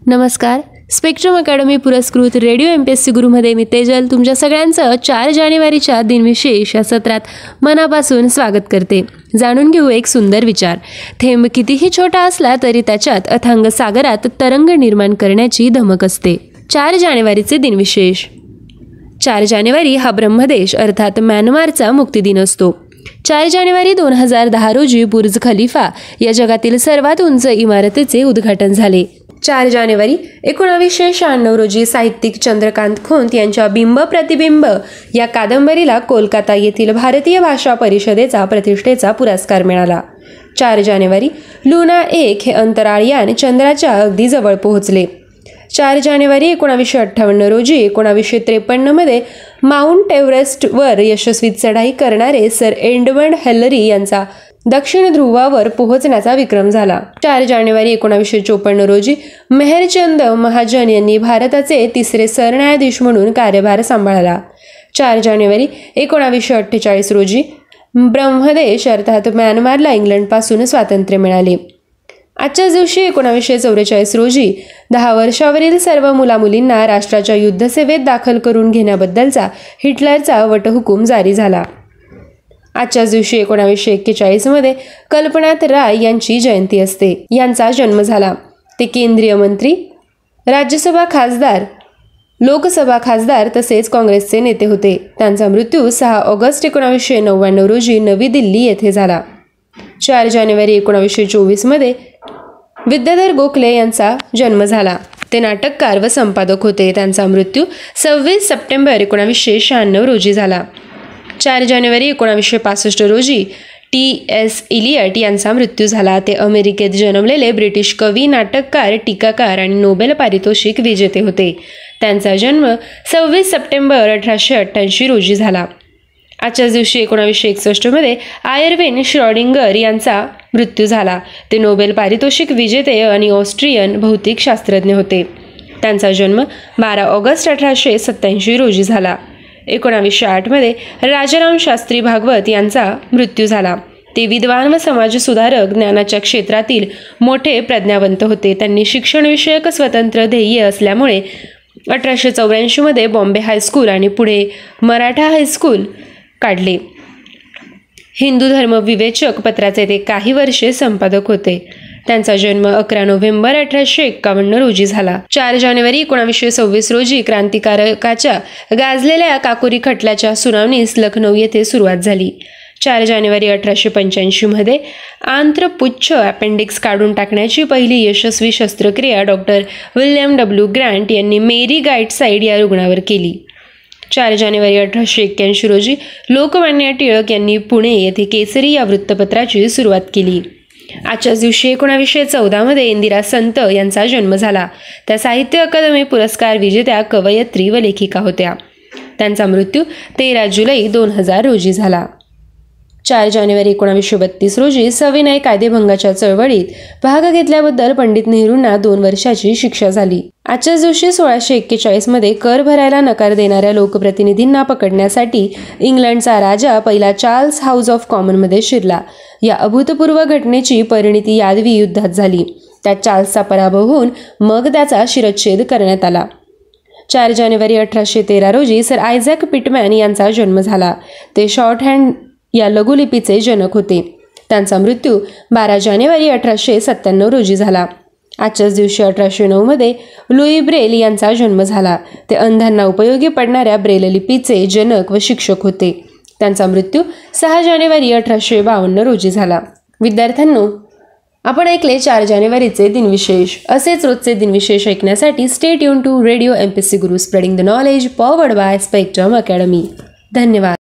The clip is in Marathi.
नमस्कार. स्पेक्ट्रम अकॅडमी पुरस्कृत रेडिओ MPSC गुरुमध्ये मी तेजल तुमच्या सगळ्यांचं 4 जानेवारीच्या दिनविशेष या सत्रात मनापासून स्वागत करते. जाणून घेऊ एक सुंदर विचार. थेंब कितीही छोटा असला तरी त्याच्यात अथांग सागरात तरंग निर्माण करण्याची धमक असते. 4 जानेवारीचे दिनविशेष. 4 जानेवारी हा ब्रह्मदेश अर्थात म्यानमारचा मुक्तिदिन असतो. 4 जानेवारी 2010 रोजी बुर्ज खलिफा या जगातील सर्वात उंच इमारतीचे उद्घाटन झाले. 4 जानेवारी 1996 रोजी साहित्यिक चंद्रकांत खोंत यांच्या बिंब प्रतिबिंब या कादंबरीला कोलकाता येथील भारतीय भाषा परिषदेचा प्रतिष्ठेचा पुरस्कार मिळाला. 4 जानेवारी लुना 1 हे अंतराळयान चंद्राच्या अगदी जवळ पोहोचले. 4 जानेवारी 1958 रोजी 1953 मध्ये माउंट एव्हरेस्टवर यशस्वी चढाई करणारे सर एडमंड हिलरी यांचा दक्षिण ध्रुवावर पोहोचण्याचा विक्रम झाला. 4 जानेवारी 1954 रोजी मेहरचंद महाजन यांनी भारताचे 3रे सरन्यायाधीश म्हणून कार्यभार सांभाळला. 4 जानेवारी 1948 रोजी ब्रह्मदेश अर्थात म्यानमारला इंग्लंडपासून स्वातंत्र्य मिळाले. आजच्याच दिवशी 1944 रोजी 10 वर्षावरील सर्व मुलामुलींना राष्ट्राच्या युद्धसेवेत दाखल करून घेण्याबद्दलचा हिटलरचा वटहुकूम जारी झाला. आजच्याच दिवशी 1941 मध्ये कल्पनाथ राय यांची जयंती असते. यांचा जन्म झाला. ते केंद्रीय मंत्री, राज्यसभा खासदार, लोकसभा खासदार तसेच काँग्रेसचे नेते होते. त्यांचा मृत्यू 6 ऑगस्ट 1999 रोजी नवी दिल्ली येथे झाला. 4 जानेवारी 1924 मध्ये विद्याधर गोखले यांचा जन्म झाला. ते नाटककार व संपादक होते. त्यांचा मृत्यू 26 सप्टेंबर 1996 रोजी झाला. 4 जानेवारी 1965 रोजी T.S. इलियट यांचा मृत्यू झाला. ते अमेरिकेत जन्मलेले ब्रिटिश कवी, नाटककार, टीकाकार आणि नोबेल पारितोषिक विजेते होते. त्यांचा जन्म 26 सप्टेंबर 1888 रोजी झाला. आजच्याच दिवशी 1961 मध्ये आयर्विन श्रॉडिंगर यांचा मृत्यू झाला. ते नोबेल पारितोषिक विजेते आणि ऑस्ट्रियन भौतिक शास्त्रज्ञ होते. त्यांचा जन्म 12 ऑगस्ट 1887 रोजी झाला. 1908 मध्ये राजाराम शास्त्री भागवत यांचा मृत्यू झाला. ते विद्वान व समाजसुधारक, ज्ञानाच्या क्षेत्रातील मोठे प्रज्ञावंत होते. त्यांनी शिक्षणविषयक स्वतंत्र ध्येय असल्यामुळे 1884 मध्ये बॉम्बे हायस्कूल आणि पुढे मराठा हायस्कूल काढले. हिंदू धर्म विवेचक पत्राचे ते काही वर्षे संपादक होते. त्यांचा जन्म 11 नोव्हेंबर 1851 रोजी झाला. 4 जानेवारी 1926 रोजी क्रांतिकारकाच्या गाजलेल्या काकोरी खटल्याच्या सुनावणीस लखनौ येथे सुरुवात झाली. 4 जानेवारी 1885 मध्ये आंत्रपुच्छ अपेंडिक्स काढून टाकण्याची पहिली यशस्वी शस्त्रक्रिया डॉक्टर विल्यम W. ग्रँट यांनी मेरी गाइटसाइड या रुग्णावर केली. 4 जानेवारी 1881 रोजी लोकमान्य टिळक यांनी पुणे येथे केसरी या वृत्तपत्राची सुरुवात केली. आजच्याच दिवशी 1914 मध्ये इंदिरा संत यांचा जन्म झाला. त्या साहित्य अकादमी पुरस्कार विजेत्या कवयित्री व लेखिका होत्या. त्यांचा मृत्यू 13 जुलै 2000 रोजी झाला. 4 जानेवारी 1932 रोजी सविनय कायदेभंगाच्या चळवळीत भाग घेतल्याबद्दल पंडित नेहरूंना 2 वर्षाची शिक्षा झाली. आजच्याच दिवशी 1641 मध्ये कर भरायला नकार देणाऱ्या लोकप्रतिनिधींना पकडण्यासाठी इंग्लंडचा राजा पहिला चार्ल्स हाऊस ऑफ कॉमनमध्ये शिरला. या अभूतपूर्व घटनेची परिणिती यादवी युद्धात झाली. त्यात चार्ल्सचा पराभव होऊन मग त्याचा शिरच्छेद करण्यात आला. 4 जानेवारी 1813 रोजी सर आयझॅक पिटमॅन यांचा जन्म झाला. ते शॉर्टहँड या लघुलिपीचे जनक होते. त्यांचा मृत्यू 12 जानेवारी 1897 रोजी झाला. आजच्याच दिवशी 1809 मध्ये लुई ब्रेल यांचा जन्म झाला. ते अंधांना उपयोगी पडणाऱ्या ब्रेल लिपीचे जनक व शिक्षक होते. त्यांचा मृत्यू 6 जानेवारी 1852 रोजी झाला. विद्यार्थ्यांनो, आपण ऐकले 4 जानेवारीचे दिनविशेष. असेच रोजचे दिनविशेष ऐकण्यासाठी stay tune to radio MPSC Guru, spreading the knowledge, powered by Spectrum Academy. धन्यवाद.